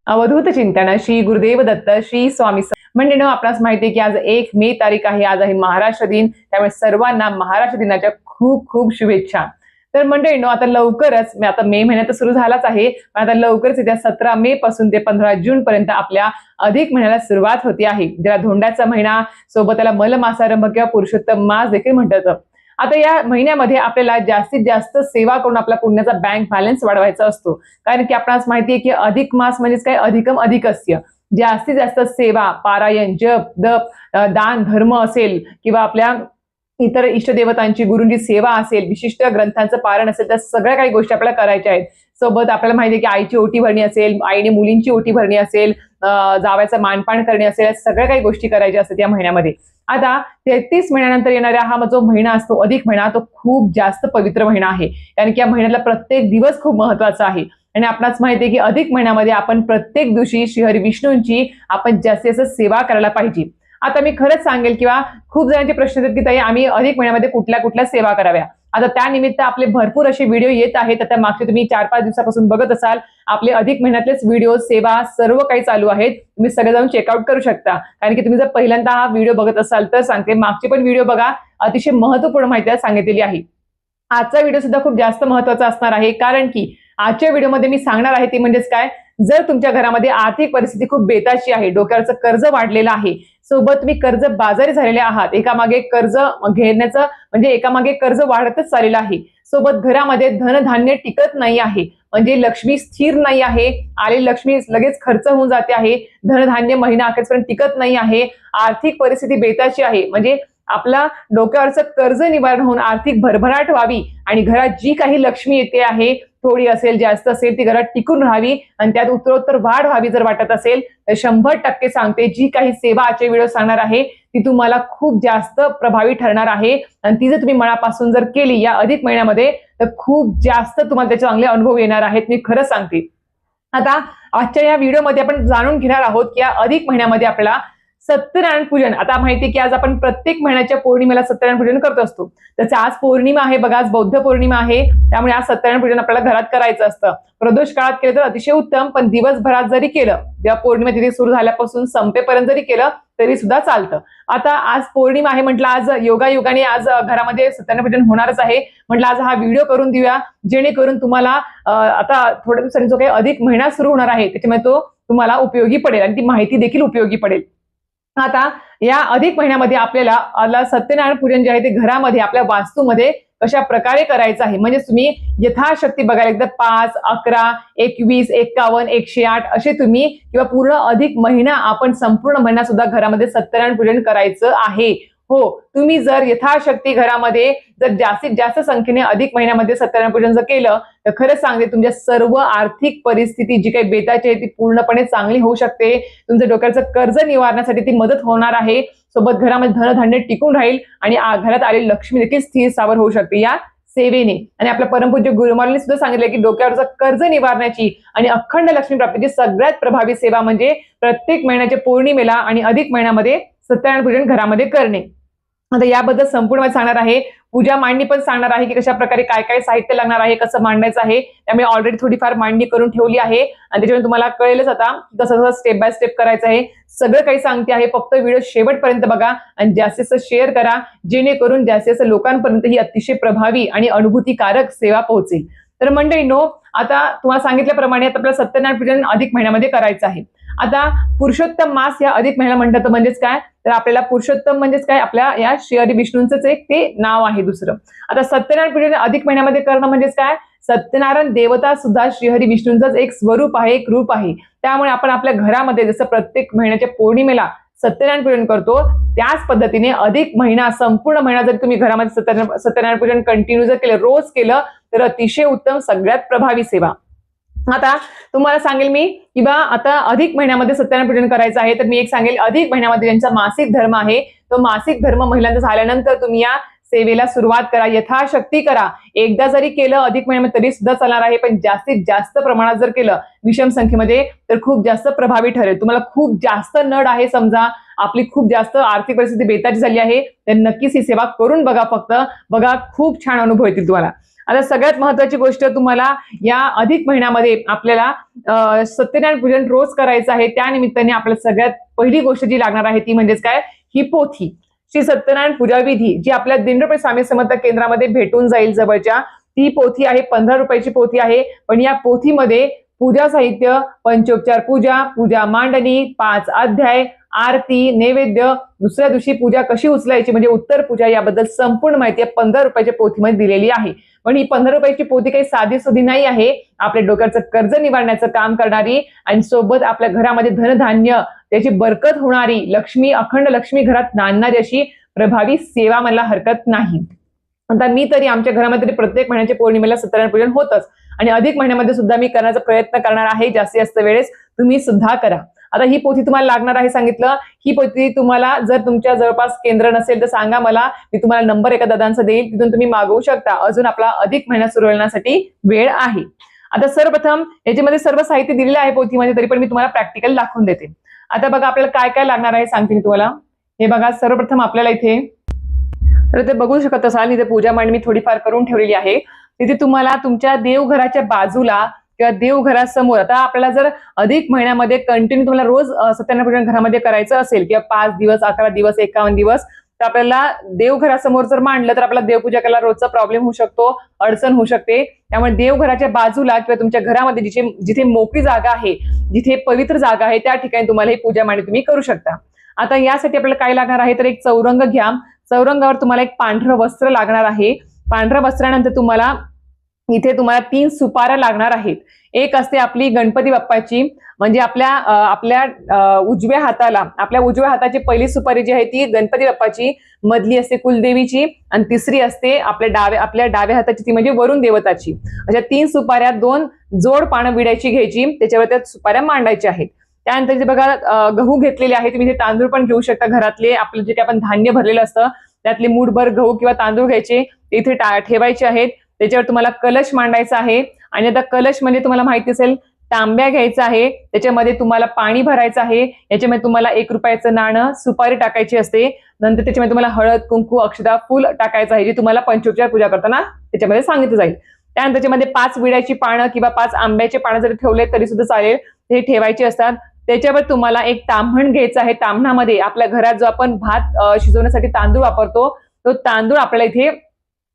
अवधूत चिंतन श्री गुरुदेव दत्त श्री स्वामी मंडळींनो, आपणास माहिती आहे की आज 1 मे तारीख आहे. आज आहे महाराष्ट्र दिन. त्यामुळे सर्वांना महाराष्ट्र दिनाच्या खूप खूप शुभेच्छा. तर मंडळींनो, आता लवकरच आता मे महिन्यात सुरू झालाच आहे, पण आता लवकरच येत्या 17 मे पासून ते 15 जून पर्यंत आपल्या अधिक महिन्याला सुरुवात होती आहे, ज्याला धोंड्याचा महिना, सोबत त्याला मलमासारंभ किंवा पुरुषोत्तम मास देखील म्हणतात. आता या महिन्यामध्ये आपल्याला जास्तीत जास्त सेवा करून आपला पुण्याचा बँक बॅलन्स वाढवायचा असतो. कारण की आपणास माहिती आहे की अधिक मास म्हणजेच काय, अधिकम अधिकस्य. जास्तीत जास्त सेवा, पारायण, जप, दप, दान, धर्म असेल किंवा आपल्या इतर इष्टदेवतांची, गुरूंची सेवा असेल, विशिष्ट ग्रंथांचं पारण असेल, त्या सगळ्या काही गोष्टी आपल्याला करायच्या आहेत. सोबत आपल्याला माहिती आहे की आईची ओटी भरणी असेल, आईने मुलींची ओटी भरणी असेल, जावयाचं मानपान करणे असेल, सगळ्या काही गोष्टी करायच्या असतात या महिन्यामध्ये. आता 33 महिन्यानंतर येणारा हा जो महिना असतो अधिक महिना, तो खूप जास्त पवित्र महिना आहे. कारण की या महिन्यातला प्रत्येक दिवस खूप महत्वाचा आहे. आणि आपणास माहिती आहे की अधिक महिन्यामध्ये आपण प्रत्येक दिवशी श्रीहरी विष्णूंची आपण जास्तीत जास्त सेवा करायला पाहिजे. आता मी खरंच सांगेल किंवा खूप जणांचे प्रश्न येतात की ताई आम्ही अधिक महिन्यामध्ये कुठल्या कुठल्या सेवा कराव्या. आता त्यानिमित्त आपले भरपूर असे व्हिडिओ येत आहेत. आता मागचे तुम्ही 4-5 दिवसापासून बघत असाल, आपले अधिक महिन्यातलेच व्हिडिओ, सेवा सर्व काही चालू आहेत. तुम्ही सगळे जाऊन चेकआउट करू शकता. कारण की तुम्ही जर पहिल्यांदा हा व्हिडिओ बघत असाल तर सांगते, मागचे पण व्हिडिओ बघा, अतिशय महत्त्वपूर्ण माहिती सांगितलेली आहे. आजचा व्हिडिओ सुद्धा खूप जास्त महत्त्वाचा असणार आहे. कारण की आजच्या व्हिडिओमध्ये मी सांगणार आहे ती म्हणजेच काय, जर तुमच्या घरामध्ये आर्थिक परिस्थिती खूप बेताची आहे, डोक्यावरचं कर्ज वाढलेलं आहे, सोबत तुम्ही कर्ज बाजारी झालेले आहात, एकामागे कर्ज घेण्याचं म्हणजे एकामागे कर्ज वाढतच चाललेलं आहे, सोबत घरामध्ये धनधान्य टिकत नाही आहे, म्हणजे लक्ष्मी स्थिर नाही आहे, आलेली लक्ष्मी लगेच खर्च होऊन जाते आहे, धनधान्य महिना अखेरपर्यंत टिकत नाही आहे, आर्थिक परिस्थिती बेताची आहे, म्हणजे आपला डोक्यावरचं कर्ज निवारण होऊन आर्थिक भरभराट व्हावी आणि घरात जी काही लक्ष्मी येते आहे, थोडी असेल जास्त असेल, ती घरात टिकून राहावी आणि त्यात उत्तरोत्तर वाढ व्हावी जर वाटत असेल तर 100% सांगते, जी काही सेवा आजच्या व्हिडिओ सांगणार आहे ती तुम्हाला खूप जास्त प्रभावी ठरणार आहे. आणि ती जर तुम्ही मनापासून जर केली या अधिक महिन्यामध्ये तर खूप जास्त तुम्हाला त्याचे चांगले अनुभव येणार आहेत, मी खरं सांगते. आता आजच्या या व्हिडिओमध्ये आपण जाणून घेणार आहोत की या अधिक महिन्यामध्ये आपल्याला सत्यनारायण पूजन. आता माहिती आहे की आज आपण प्रत्येक महिन्याच्या पौर्णिमेला सत्यनारायण पूजन करत असतो. त्याचं आज पौर्णिमा आहे बघा, आज बौद्ध पौर्णिमा आहे, त्यामुळे आज सत्यनारायण पूजन आपल्याला घरात करायचं असतं. प्रदोष काळात केलं तर अतिशय उत्तम, पण दिवसभरात जरी केलं, जेव्हा पौर्णिमा तिथे सुरू झाल्यापासून संपेपर्यंत जरी केलं तरी सुद्धा चालतं. आता आज पौर्णिमा आहे म्हटलं, आज योगायोगाने आज घरामध्ये सत्यनारायण पूजन होणारच आहे. म्हटलं आज हा व्हिडिओ करून देऊया, जेणेकरून तुम्हाला आता थोड्या दिवसांनी जो काही अधिक महिना सुरू होणार आहे त्याच्यामुळे तो तुम्हाला उपयोगी पडेल आणि ती माहिती देखील उपयोगी पडेल. आता या अधिक महिन्यामध्ये आपल्याला सत्यनारायण पूजन जे आहे ते घरामध्ये आपल्या वास्तूमध्ये कशा प्रकारे करायचं आहे, म्हणजे तुम्ही यथाशक्ती बघायला एकदा 5, 11, 21, 51, 108 असे तुम्ही किंवा पूर्ण अधिक महिना आपण संपूर्ण महिना सुद्धा घरामध्ये सत्यनारायण पूजन करायचं आहे. हो, तुम्ही जर यथाशक्ती घरामध्ये जर जास्तीत जास्त संख्येने अधिक महिन्यामध्ये सत्यनारायण पूजन जर केलं तर खरंच सांगते, तुमच्या सर्व आर्थिक परिस्थिती जी काही बेताची आहे ती पूर्णपणे चांगली होऊ शकते. तुमच्या डोक्याचं कर्ज निवारण्यासाठी ती मदत होणार आहे. सोबत घरामध्ये धनधान्य टिकून राहील आणि घरात आलेली लक्ष्मी देखील स्थिर स्थावर होऊ शकते या सेवेने. आणि आपल्या परमपूज्य गुरुमारांनी सुद्धा सांगितलं की डोक्यावरचं कर्ज निवारण्याची आणि अखंड लक्ष्मी प्राप्तीची सगळ्यात प्रभावी सेवा म्हणजे प्रत्येक महिन्याच्या पौर्णिमेला आणि अधिक महिन्यामध्ये सत्यनारायण पूजन घरामध्ये करणे. आता याबद्दल संपूर्ण सांगणार आहे, पूजा मांडणी पण सांगणार आहे की कशा प्रकारे काय काय साहित्य लागणार आहे, कसं मांडायचं आहे. त्यामुळे ऑलरेडी थोडीफार मांडणी करून ठेवली आहे आणि त्याच्यामुळे तुम्हाला कळेलच आता कसं कसं स्टेप बाय स्टेप करायचं आहे. सगळं काही सांगते आहे, फक्त व्हिडिओ शेवटपर्यंत बघा आणि जास्तीत जास्त शेअर करा, जेणेकरून जास्तीत जास्त लोकांपर्यंत ही अतिशय प्रभावी आणि अनुभूतीकारक सेवा पोहोचेल. तर मंडळींनो, आता तुम्हाला सांगितल्याप्रमाणे आता आपल्याला सत्यनारायण पूजन अधिक महिन्यामध्ये करायचं आहे. आता पुरुषोत्तम मास या अधिक महिना म्हणतात म्हणजेच काय, तर आपल्याला पुरुषोत्तम म्हणजेच काय, आपल्या या श्रीहरी विष्णूंचंच एक ते नाव आहे दुसरं. आता सत्यनारायण पूजन अधिक महिन्यामध्ये करणं म्हणजेच काय, सत्यनारायण देवता सुद्धा श्रीहरी विष्णूंचंच एक स्वरूप आहे, एक रूप आहे. त्यामुळे आपण आपल्या घरामध्ये जसं प्रत्येक महिन्याच्या पौर्णिमेला सत्यनारायण पूजन करतो, त्याच पद्धतीने अधिक महिना संपूर्ण महिना जर तुम्ही घरामध्ये सत्यनारायण पूजन कंटिन्यू जर केलं, रोज केलं तर अतिशय उत्तम, सगळ्यात प्रभावी सेवा. आता तुम्हाला सांगेल मी किंवा आता अधिक महिन्यामध्ये सत्यनारायण पूजन करायचं आहे तर मी एक सांगेल, अधिक महिन्यामध्ये ज्यांचा मासिक धर्म आहे तो मासिक धर्म महिलांचा झाल्यानंतर तुम्ही या सेवेला सुरुवात करा, यथाशक्ती करा. एकदा जरी केलं अधिक महिन्यामध्ये तरी सुद्धा चालणार आहे, पण जास्तीत जास्त प्रमाणात जर केलं विषम संख्येमध्ये तर खूप जास्त प्रभावी ठरेल. तुम्हाला खूप जास्त नड आहे, समजा आपली खूप जास्त आर्थिक परिस्थिती बेताची झाली आहे, तर नक्कीच ही सेवा करून बघा, फक्त बघा, खूप छान अनुभव येतील तुम्हाला. आता सगळ्यात महत्वाची गोष्ट तुम्हाला या अधिक महिन्यामध्ये आपल्याला सत्यनारायण पूजन रोज करायचं आहे. त्या निमित्ताने आपल्याला सगळ्यात पहिली गोष्ट जी लागणार आहे ती म्हणजेच काय, ही पोथी, श्री सत्यनारायण पूजा विधी, जी आपल्या दिंडोरी स्वामी समर्थ केंद्रामध्ये भेटून जाईल जवळच्या. ती पोथी आहे, 15 रुपयाची पोथी आहे. पण या पोथीमध्ये पूजा साहित्य, पंचोपचार पूजा, पूजा मांडणी, 5 अध्याय, आरती, नैवेद्य, दुसऱ्या दिवशी पूजा कशी उचलायची म्हणजे उत्तर पूजा, याबद्दल संपूर्ण माहिती 15 रुपयाच्या पोथीमध्ये दिलेली आहे. पण ही 15 रुपयाची पोथी काही साधी सुधी नाही आहे. आपल्या डोक्याचं कर्ज निवारण्याचं काम करणारी आणि सोबत आपल्या घरामध्ये धनधान्य त्याची बरकत होणारी, लक्ष्मी, अखंड लक्ष्मी घरात नांदणारी अशी प्रभावी सेवा मला हरकत नाही. आता मी तरी आमच्या घरामध्ये प्रत्येक महिन्याच्या पौर्णिमेला सत्यनारायण पूजन होतच आणि अधिक महिन्यामध्ये सुद्धा मी करण्याचा प्रयत्न करणार आहे. जास्तीत जास्त वेळेस तुम्ही सुद्धा करा. आता ही पोथी तुम्हाला लागणार आहे सांगितलं. ही पोथी तुम्हाला जर तुमच्या जवळपास केंद्र नसेल तर सांगा मला, मी तुम्हाला नंबर एका दादांचा देईल, तिथून तुम्ही मागवू शकता. अजून आपला अधिक महिना सुरू होण्यासाठी वेळ आहे. आता सर्वप्रथम याच्यामध्ये सर्व साहित्य दिलेलं आहे पोथीमध्ये, तरी पण मी तुम्हाला प्रॅक्टिकल दाखवून देते. आता बघा आपल्याला काय काय लागणार आहे सांगते मी तुम्हाला. हे बघा, सर्वप्रथम आपल्याला इथे तर ते बघू शकत असाल, इथे पूजा मांडणी मी थोडीफार करून ठेवलेली आहे. तिथे तुम्हाला तुमच्या देवघराच्या बाजूला किंवा देवघरासमोर, आता आपल्याला जर अधिक महिन्यामध्ये कंटिन्यू तुम्हाला रोज सत्यनारायण पूजन घरामध्ये करायचं असेल किंवा 5 दिवस, 11 दिवस, 51 दिवस, तर आपल्याला देवघरासमोर जर मांडलं तर आपल्याला देवपूजा करायला रोजचा प्रॉब्लेम होऊ शकतो, अडचण होऊ शकते. त्यामुळे देवघराच्या बाजूला किंवा तुमच्या घरामध्ये जिथे मोकळी जागा आहे, जिथे पवित्र जागा आहे, त्या ठिकाणी तुम्हाला ही पूजा मांडणी तुम्ही करू शकता. आता यासाठी आपल्याला काय लागणार आहे तर एक चौरंग घ्या. चौरंगावर तुम्हाला एक पांढरं वस्त्र लागणार आहे. पांढऱ्या वस्त्रानंतर तुम्हाला 3 सुपाऱ्या लागणार आहेत. एक असते आपली गणपती बाप्पाची, म्हणजे आपल्या उजव्या हाताची पहिली सुपारी जी आहे ती गणपती बाप्पाची, मधली असते कुलदेवीची आणि तिसरी असते आपल्या डाव्या हाताची, ती म्हणजे वरुण देवताची. अशा 3 सुपाऱ्या 2 जोड पानं विड्याची घ्यायची, त्याच्यावर त्या सुपाऱ्या मांडायच्या आहेत. त्यानंतर इथे बघा गहू घेतलेले आहे. तुम्ही इथे तांदूळ पण घेऊ शकता. घरातले आपलं जे काही आपण धान्य भरलेलं असतं त्यातले मूठभर गहू किंवा तांदूळ घ्यायचे, इथे ठेवायचे आहेत. त्याच्यावर तुम्हाला कलश मांडायचा आहे. आणि आता कलश म्हणजे तुम्हाला माहिती असेल, तांब्या घ्यायचा आहे, त्याच्यामध्ये तुम्हाला पाणी भरायचं आहे. याच्यामध्ये तुम्हाला 1 रुपयाचं नाणं, सुपारी टाकायची असते. नंतर त्याच्यामध्ये तुम्हाला हळद, कुंकू, अक्षता, फूल टाकायचं आहे, जे तुम्हाला पंचोपचार पूजा करताना त्याच्यामध्ये सांगितलं जाईल. त्यानंतर त्याच्यामध्ये 5 विड्याची पानं किंवा 5 आंब्याचे पानं जरी ठेवले तरी सुद्धा चालेल, ते ठेवायचे असतात. त्याच्यावर तुम्हाला एक ताम्हण घ्यायचं आहे. ताम्हणामध्ये आपल्या घरात जो आपण भात शिजवण्यासाठी तांदूळ वापरतो, तो तांदूळ आपल्याला इथे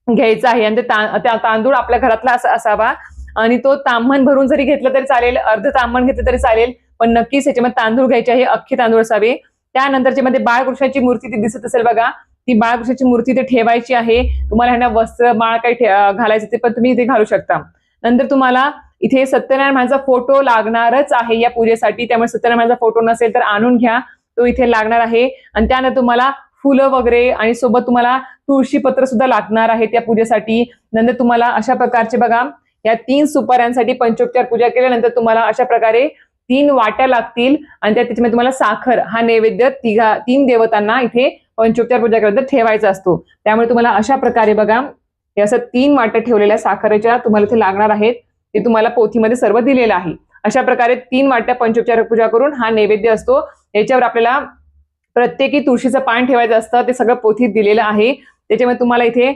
घ्यायचा आहे. आणि त्या तांदूळ आपल्या घरातला असावा. आणि तो ताम्हण भरून जरी घेतलं तरी चालेल, अर्ध ताम्हण घेतलं तरी चालेल, पण नक्कीच याच्यामध्ये तांदूळ घ्यायचे आहे, अख्खे तांदूळ असावे. त्यानंतरच्या मध्ये बाळकृष्णाची मूर्ती ती दिसत असेल बघा, ती बाळकृष्णाची मूर्ती ते ठेवायची आहे. तुम्हाला ह्यांना वस्त्र माळ काही घालायचं ते पण तुम्ही इथे घालू शकता. नंतर तुम्हाला इथे सत्यनारायण महाराजांचा फोटो लागणारच आहे या पूजेसाठी, त्यामुळे सत्यनारायण महाराजांचा फोटो नसेल तर आणून घ्या, तो इथे लागणार आहे. आणि त्यानंतर तुम्हाला फुलं वगैरे आणि सोबत तुम्हाला तुळशी पत्र सुद्धा लागणार आहे त्या पूजेसाठी. नंतर तुम्हाला अशा प्रकारचे बघा, या 3 सुपाऱ्यांसाठी पंचोपचार पूजा केल्यानंतर तुम्हाला अशा प्रकारे 3 वाट्या लागतील. आणि त्याच्यामध्ये तुम्हाला साखर हा नैवेद्य 3 देवतांना इथे पंचोपचार पूजा केल्यानंतर ठेवायचा असतो. त्यामुळे तुम्हाला अशा प्रकारे बघा, हे असं 3 वाट्या ठेवलेल्या साखरेच्या तुम्हाला इथे लागणार आहेत. ते तुम्हाला पोथीमध्ये सर्व दिलेलं आहे. अशा प्रकारे 3 वाट्या पंचोपचार पूजा करून हा नैवेद्य असतो. याच्यावर आपल्याला प्रत्येकी तुळशीचं पान ठेवायचं असतं, ते सगळं पोथीत दिलेलं आहे. त्याच्यामुळे तुम्हाला इथे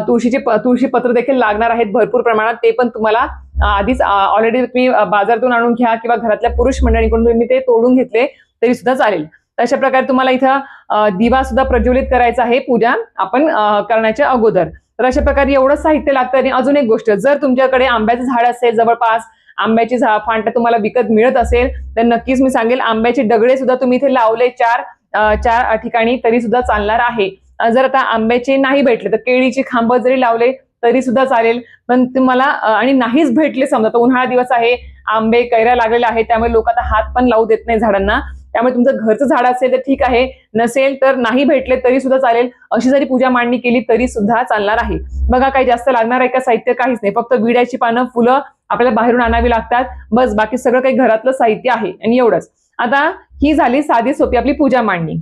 तुळशी पत्र देखील लागणार आहेत भरपूर प्रमाणात. ते पण तुम्हाला आधीच ऑलरेडी तुम्ही बाजारातून आणून घ्या किंवा घरातल्या पुरुष मंडळीकडून तुम्ही ते तोडून घेतले तरी सुद्धा चालेल. अशा प्रकारे तुम्हाला इथं दिवा सुद्धा प्रज्वलित करायचा आहे पूजा आपण करण्याच्या अगोदर. तर अशा प्रकारे एवढं साहित्य लागतं. आणि अजून एक गोष्ट, जर तुमच्याकडे आंब्याचं झाड असेल जवळपास, आंब्याची फांटा तुम्हाला विकत मिळत असेल तर नक्कीच मी सांगेल आंब्याचे दगडे सुद्धा तुम्ही इथे लावले 4 ठिकाणी तरी सुद्धा चालणार आहे. जर आता आंब्याचे नाही भेटले तर केळीचे खांब जरी लावले तरी सुद्धा चालेल. पण तुम्हाला आणि नाहीच भेटले, समजा तर उन्हाळा दिवस आहे, आंबे कैऱ्या लागलेल्या आहेत, त्यामुळे लोक आता हात पण लावू देत नाही झाडांना. त्यामुळे तुमचं घरचं झाड असेल तर ठीक आहे, नसेल तर नाही भेटले तरी सुद्धा चालेल. अशी जरी पूजा मांडणी केली तरी सुद्धा चालणार आहे. बघा, काही जास्त लागणार आहे का साहित्य? काहीच नाही, फक्त विड्याची पानं, फुलं आपल्याला बाहेरून आणावी लागतात, बस. बाकी सगळं काही घरातलं साहित्य आहे आणि एवढंच. आता ही झाली साधी सोपी आपली पूजा मांडणी.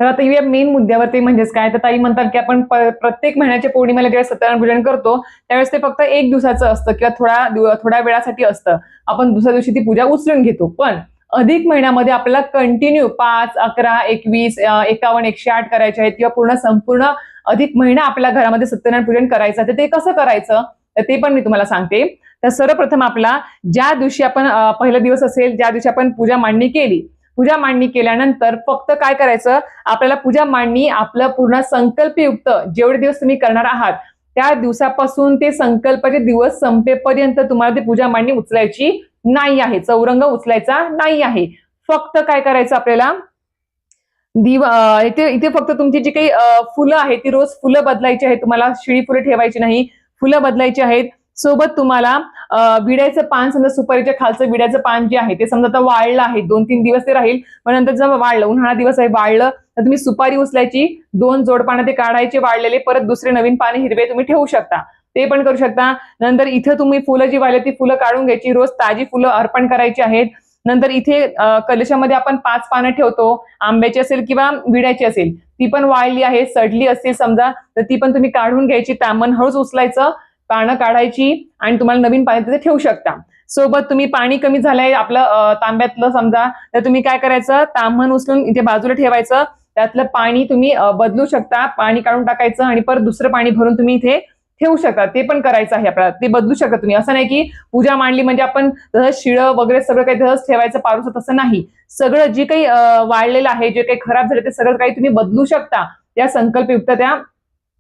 तर आता येऊया मेन मुद्द्यावरती, म्हणजेच काय तर ताई म्हणतात की आपण प्रत्येक महिन्याच्या पौर्णिमेला जेव्हा सत्यनारायण पूजन करतो त्यावेळेस ते फक्त 1 दिवसाचं असतं किंवा थोड्या वेळासाठी असतं. आपण दुसऱ्या दिवशी ती पूजा उचलून घेतो. पण अधिक महिन्यामध्ये आपल्याला कंटिन्यू 5, 11, 21, 51, 108 करायचे आहेत किंवा संपूर्ण अधिक महिना आपल्या घरामध्ये सत्यनारायण पूजन करायचं. तर ते कसं करायचं तर ते पण मी तुम्हाला सांगते. तर सर्वप्रथम आपला ज्या दिवशी आपण पहिला दिवस असेल ज्या दिवशी आपण पूजा मांडणी केली, पूजा मांडणी केल्यानंतर फक्त काय करायचं, आपल्याला पूजा मांडणी आपलं पूर्ण संकल्पयुक्त जेवढे दिवस तुम्ही करणार आहात त्या दिवसापासून ते संकल्पाचे दिवस संपेपर्यंत तुम्हाला ती पूजा मांडणी उचलायची नाही आहे, चौरंग उचलायचा नाही आहे. फक्त काय करायचं आपल्याला, इथे फक्त तुमची जी काही फुलं आहेत ती रोज फुलं बदलायची आहेत. तुम्हाला शिळी फुलं ठेवायची नाही, फुलं बदलायची आहेत. सोबत तुम्हाला विड्याचं पान, समजा सुपारीच्या खालचं विड्याचं पान जे आहे ते समजा आता वाळलं आहे, 2-3 दिवस ते राहील, मग नंतर जर वाळलं, उन्हाळा दिवस आहे वाळलं, तर तुम्ही सुपारी उचलायची, 2 जोड पानं ते काढायचे वाळलेले, परत दुसरे नवीन पाने हिरवे तुम्ही ठेवू शकता, ते पण करू शकता. नंतर इथं तुम्ही फुलं जी वाळली ती फुलं काढून घ्यायची, रोज ताजी फुलं अर्पण करायची आहेत. नंतर इथे कलशामध्ये आपण 5 पानं ठेवतो, आंब्याची असेल किंवा विड्याची असेल, ती पण वाळली आहे, सडली असतील समजा, तर ती पण तुम्ही काढून घ्यायची, तांबण हळूच उचलायचं, पानं काढायची आणि तुम्हाला नवीन पाणी तिथे ठेवू शकता. सोबत तुम्ही पाणी कमी झालंय आपलं तांब्यातलं समजा, तर तुम्ही काय करायचं, तांबण उचलून इथे बाजूला ठेवायचं, त्यातलं पाणी तुम्ही बदलू शकता, पाणी काढून टाकायचं आणि परत दुसरं पाणी भरून तुम्ही इथे ठेवू शकता, ते पण करायचं आहे आपल्याला, ते बदलू शकता तुम्ही. असं नाही की पूजा मांडली म्हणजे आपण तसं शिळं वगैरे सगळं काही तसंच ठेवायचं पारूस, तसं नाही. सगळं जे काही वाळलेलं आहे, जे काही खराब झालं ते सगळं काही तुम्ही बदलू शकता त्या संकल्पयुक्त त्या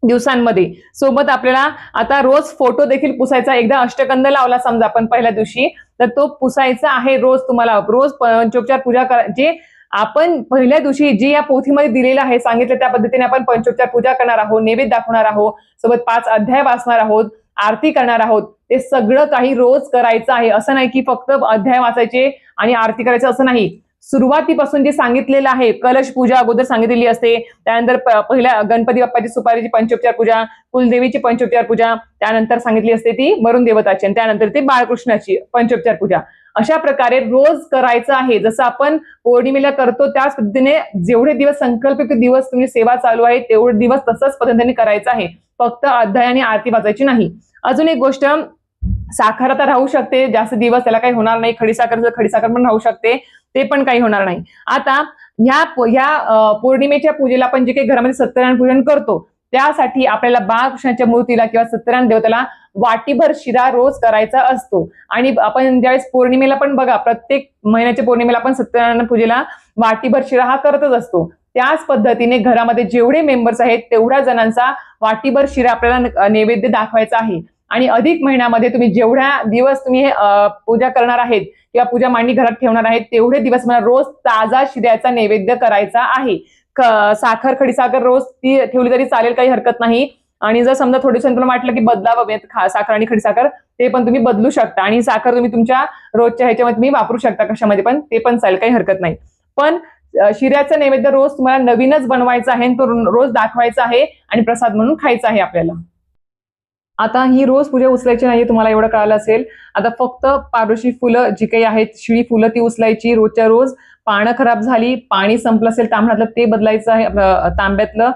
दिवसांमध्ये. सोबत आपल्याला आता रोज फोटो देखील पुसायचा. एकदा अष्टगंध लावला समजा आपण पहिल्या दिवशी, तर तो पुसायचा आहे रोज. तुम्हाला रोज पंचोपचार पूजा जे आपण पहिल्या दिवशी जे या पोथीमध्ये दिलेलं आहे, सांगितलं त्या पद्धतीने आपण पंचोपचार पूजा करणार आहोत, नैवेद्य दाखवणार आहोत, सोबत 5 अध्याय वाचणार आहोत, आरती करणार आहोत. ते सगळं काही रोज करायचं आहे. असं नाही की फक्त अध्याय वाचायचे आणि आरती करायचं, असं नाही. सुरुवातीपासून जे सांगितलेलं आहे, कलश पूजा अगोदर सांगितलेली असते, त्यानंतर पहिल्या गणपती बाप्पाची सुपारीची पंचोपचार पूजा, कुलदेवीची पंचोपचार पूजा, त्यानंतर सांगितली असते ती वरुण देवताची, आणि त्यानंतर ते बाळकृष्णाची पंचोपचार पूजा. अशा प्रकारे रोज करायचं आहे. जसं आपण पौर्णिमेला करतो त्याच पद्धतीने जेवढे दिवस संकल्पित दिवस तुम्ही सेवा चालू आहे तेवढे दिवस तसंच पद्धतीने करायचं आहे. फक्त अध्याय आणि आरती वाचायची नाही. अजून एक गोष्ट, साखर आता राहू शकते जास्त दिवस, त्याला काही होणार नाही. खडीसाखर पण राहू शकते, ते पण काही होणार नाही. आता ह्या पौर्णिमेच्या पूजेला आपण जे काही घरामध्ये सत्यनारायण पूजन करतो त्यासाठी आपल्याला बाळकृष्णाच्या मूर्तीला किंवा सत्यनारायण देवताला वाटीभर शिरा रोज करायचा असतो. आणि आपण ज्यावेळेस पौर्णिमेला पण बघा, प्रत्येक महिन्याच्या पौर्णिमेला आपण सत्यनारायण पूजेला वाटीभर शिरा हा करतच असतो. त्याच पद्धतीने घरामध्ये जेवढे मेंबर्स आहेत तेवढ्या जणांचा वाटीभर शिरा आपल्याला नैवेद्य दाखवायचा आहे. आणि अधिक महिन्यामध्ये तुम्ही जेवढ्या दिवस तुम्ही पूजा करणार आहेत किंवा पूजा मांडणी घरात ठेवणार आहेत तेवढे दिवस मला रोज ताजा शिऱ्याचा नैवेद्य करायचा आहे. साखर, खडीसाखर रोज ती ठेवली तरी चालेल, काही हरकत नाही. आणि जर समजा थोड्या दिवसांनी तुला वाटलं की बदलावं साखर आणि खडीसाखर, ते पण तुम्ही बदलू शकता. आणि साखर तुम्ही तुमच्या रोजच्या ह्याच्यामध्ये तुम्ही वापरू शकता, कशामध्ये पण, ते पण चालेल, काही हरकत नाही. पण शिऱ्याचा नैवेद्य रोज तुम्हाला नवीनच बनवायचा आहे, तो रोज दाखवायचा आहे आणि प्रसाद म्हणून खायचा आहे आपल्याला. आता ही रोज पूजा उचलायची नाहीये, तुम्हाला एवढं कळालं असेल. आता फक्त पारोशी फुलं जी काही आहेत, शिळी फुलं ती उचलायची रोजच्या रोज. पानं खराब झाली, पाणी संपलं असेल तांब्यातलं ते बदलायचं आहे, तांब्यातलं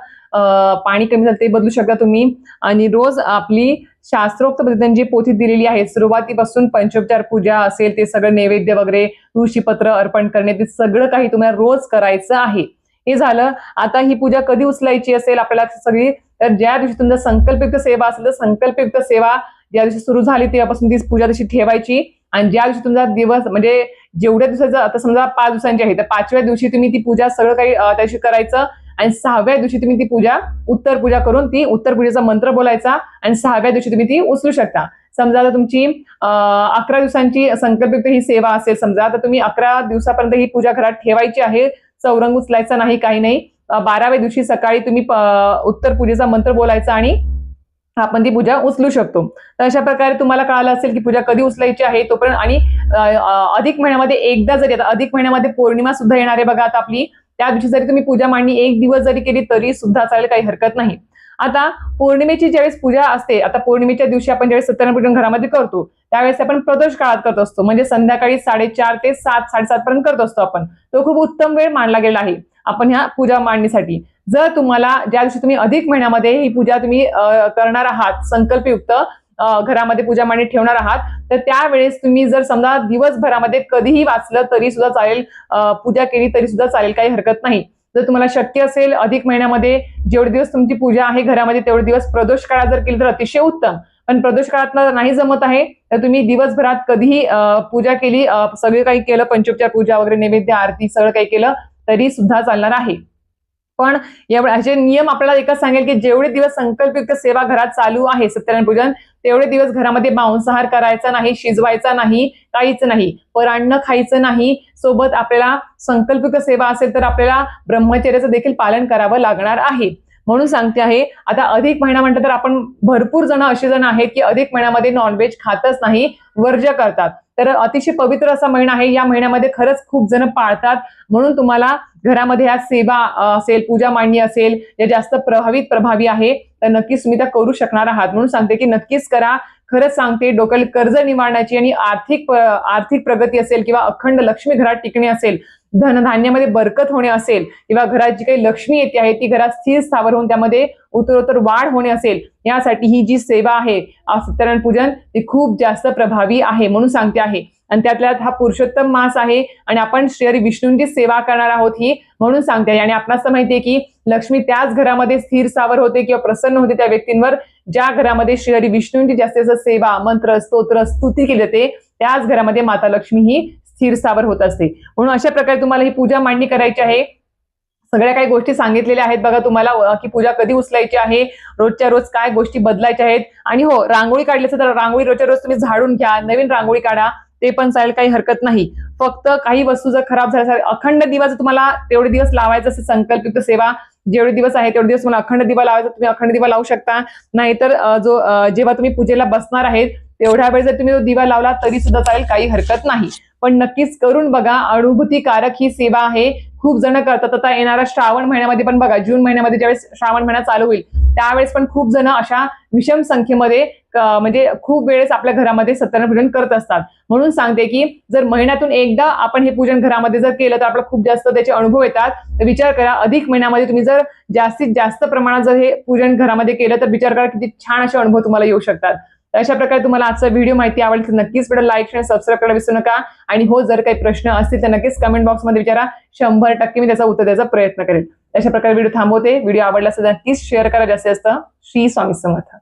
पाणी कमी झालं ते बदलू शकता तुम्ही. आणि रोज आपली शास्त्रोक्त पद्धतीने जी पोथी दिलेली आहे, सुरुवातीपासून पंचोपचार पूजा असेल ते सगळं, नैवेद्य वगैरे, तुळशीपत्र अर्पण करणे, ते सगळं काही तुम्हाला रोज करायचं आहे. हे झालं. आता ही पूजा कधी उचलायची असेल आपल्याला सगळी, तर ज्या दिवशी तुमचा संकल्पयुक्त सेवा असेल तर संकल्पयुक्त सेवा ज्या दिवशी सुरू झाली तेव्हापासून ती पूजा तशी ठेवायची. आणि ज्या दिवशी तुमचा दिवस म्हणजे जेवढ्या दिवसाचं, आता समजा 5 दिवसांची आहे तर 5व्या दिवशी तुम्ही ती पूजा सगळं काही त्या दिवशी करायचं. आणि 6व्या दिवशी तुम्ही ती पूजा उत्तर पूजा करून ती उत्तर पूजेचा मंत्र बोलायचा आणि 6व्या दिवशी तुम्ही ती उचलू शकता. समजा आता तुमची 11 दिवसांची संकल्पयुक्त ही सेवा असेल समजा, तर तुम्ही 11 दिवसापर्यंत ही पूजा घरात ठेवायची आहे. चौरंग उचलायचा नाही, काही नाही. 12व्या दिवशी सकाळी तुम्ही उत्तर पूजेचा मंत्र बोलायचा आणि आपण ती पूजा उचलू शकतो. तर अशा प्रकारे तुम्हाला कळालं असेल की पूजा कधी उचलायची आहे तोपर्यंत. आणि अधिक महिन्यामध्ये एकदा जरी, आता अधिक महिन्यामध्ये पौर्णिमा सुद्धा येणार आहे बघा आता आपली, त्या दिवशी जरी तुम्ही पूजा मांडणी 1 दिवस जरी केली तरी सुद्धा चालेल, काही हरकत नाही. आता पौर्णिमेची ज्यावेळेस पूजा असते, आता पौर्णिमेच्या दिवशी आपण ज्यावेळेस सत्यनारायण पूजन घरामध्ये करतो त्यावेळेस आपण प्रदोष काळात करत असतो, म्हणजे संध्याकाळी 4:30 ते 7-7:30 पर्यंत करत असतो आपण. तो खूप उत्तम वेळ मानला गेला आहे आपण ह्या पूजा मांडणीसाठी. जर तुम्हाला ज्या दिवशी तुम्ही अधिक महिन्यामध्ये ही पूजा तुम्ही करणार आहात संकल्पयुक्त, घरामध्ये पूजा मांडणी ठेवणार आहात, तर त्यावेळेस तुम्ही जर समजा दिवसभरामध्ये कधीही वाचलं तरी सुद्धा चालेल, पूजा केली तरी सुद्धा चालेल, काही हरकत नाही. जर तुम्हाला शक्य असेल अधिक महिन्यामध्ये जेवढे दिवस तुमची पूजा आहे घरामध्ये तेवढे दिवस प्रदोष काळात जर केली तर अतिशय उत्तम. पण प्रदोष काळात नाही जमत आहे तर तुम्ही दिवसभरात कधीही पूजा केली, सगळं काही केलं, पंचोपचार पूजा वगैरे, नैवेद्य, आरती सगळं काही केलं तरी सुद्धा चालणार आहे. पण ह्याचे नियम आपल्याला एकच सांगेल की जेवढे दिवस संकल्पयुक्त सेवा घरात चालू आहे सत्यनारायण पूजन, तेवढे दिवस घरामध्ये मांसाहार करायचा नाही, शिजवायचा नाही, काहीच नाही, परान्न खायचं नाही. सोबत आपल्याला संकल्पयुक्त सेवा असेल तर आपल्याला ब्रह्मचर्याचं देखील पालन करावं लागणार आहे. म्हणून सांगते आहे. आता अधिक महिना म्हटलं तर आपण भरपूर जण असे जण आहेत की अधिक महिन्यामध्ये नॉनव्हेज खातच नाही, वर्ज्य करतात. तर अतिशय पवित्र असा महिना आहे, या महिन्यामध्ये खरंच खूप जण पाळतात. म्हणून तुम्हाला घरामध्ये ह्या सेवा असेल, पूजा मांडणी असेल, या जास्त प्रभावी आहे, तर नक्कीच तुम्ही त्या करू शकणार आहात. म्हणून सांगते की नक्कीच करा. खरंच सांगते, डोक्याला कर्ज निवारण्याची आणि आर्थिक प्रगती असेल किंवा अखंड लक्ष्मी घरात टिकणे असेल, धनधान्यामध्ये बरकत होणे असेल किंवा घरात जी काही लक्ष्मी येते आहे ती घरात स्थिर स्थावर होऊन त्यामध्ये उत्तरोत्तर वाढ होणे असेल, यासाठी ही जी सेवा आहे सत्यनारायण पूजन ती खूप जास्त प्रभावी आहे. म्हणून सांगते आहे. आणि त्यातल्या हा पुरुषोत्तम मास आहे आणि आपण श्री विष्णूंची सेवा करणार आहोत ही, म्हणून सांगते आहे. आणि आपणास माहितीये की लक्ष्मी त्याच घरामध्ये स्थिर स्थावर होते किंवा प्रसन्न होते त्या व्यक्तींवर ज्या घरामध्ये श्री विष्णूंची जास्तीत जास्त सेवा, मंत्र, स्तोत्र, स्तुती केली जाते, त्याच घरामध्ये माता लक्ष्मी ही स्थिर स्थावर होत असते. म्हणून अशा प्रकारे तुम्हाला ही पूजा मांडणी करायची आहे. सगळ्या काही गोष्टी सांगितलेल्या आहेत बघा तुम्हाला की पूजा कधी उचलायची आहे, रोजच्या रोज काय गोष्टी बदलायच्या आहेत. आणि हो, रांगोळी काढली असेल तर रांगोळी रोजच्या रोज तुम्ही झाडून घ्या, नवीन रांगोळी काढा, ते पण चालेल, काही हरकत नाही. फक्त काही वस्तू जर खराब झाल्या, अखंड दिवा जर तुम्हाला तेवढे दिवस लावायचं असेल, संकल्पित सेवा जेवढे दिवस आहे तेवढे दिवस तुम्हाला अखंड दिवा लावायचा, तुम्ही अखंड दिवा लावू शकता. नाहीतर जेव्हा तुम्ही पूजेला बसणार आहेत तेवढ्या वेळ जर तुम्ही तो दिवा लावला तरी सुद्धा चालेल, काही हरकत नाही. पण नक्कीच करून बघा, अनुभूतीकारक ही सेवा आहे. खूप जण करतात. आता येणारा श्रावण महिन्यामध्ये पण बघा, जून महिन्यामध्ये ज्यावेळेस श्रावण महिना चालू होईल त्यावेळेस पण खूप जण अशा विषम संख्येमध्ये म्हणजे खूप वेळेस आपल्या घरामध्ये सत्यनारायण पूजन करत असतात. म्हणून सांगते की जर महिन्यातून एकदा आपण हे पूजन घरामध्ये जर केलं तर आपल्याला खूप जास्त त्याचे अनुभव येतात. तर विचार करा, अधिक महिन्यामध्ये तुम्ही जर जास्तीत जास्त प्रमाणात जर हे पूजन घरामध्ये केलं तर विचार करा किती छान असे अनुभव तुम्हाला येऊ शकतात. अशा प्रकारे तुम्हाला आजचा व्हिडिओ माहिती आवडली तर नक्कीच व्हिडिओ लाईक आणि सबस्क्राईब करायला विसरू नका. आणि हो, जर काही प्रश्न असतील तर नक्कीच कमेंट बॉक्समध्ये विचारा, 100% मी त्याचा उत्तर द्यायचा प्रयत्न करेल. अशा प्रकारे व्हिडिओ थांबवते. व्हिडिओ आवडला असेल तर नक्कीच शेअर करा. जास्तीत जास्त. श्री स्वामी समर्थ.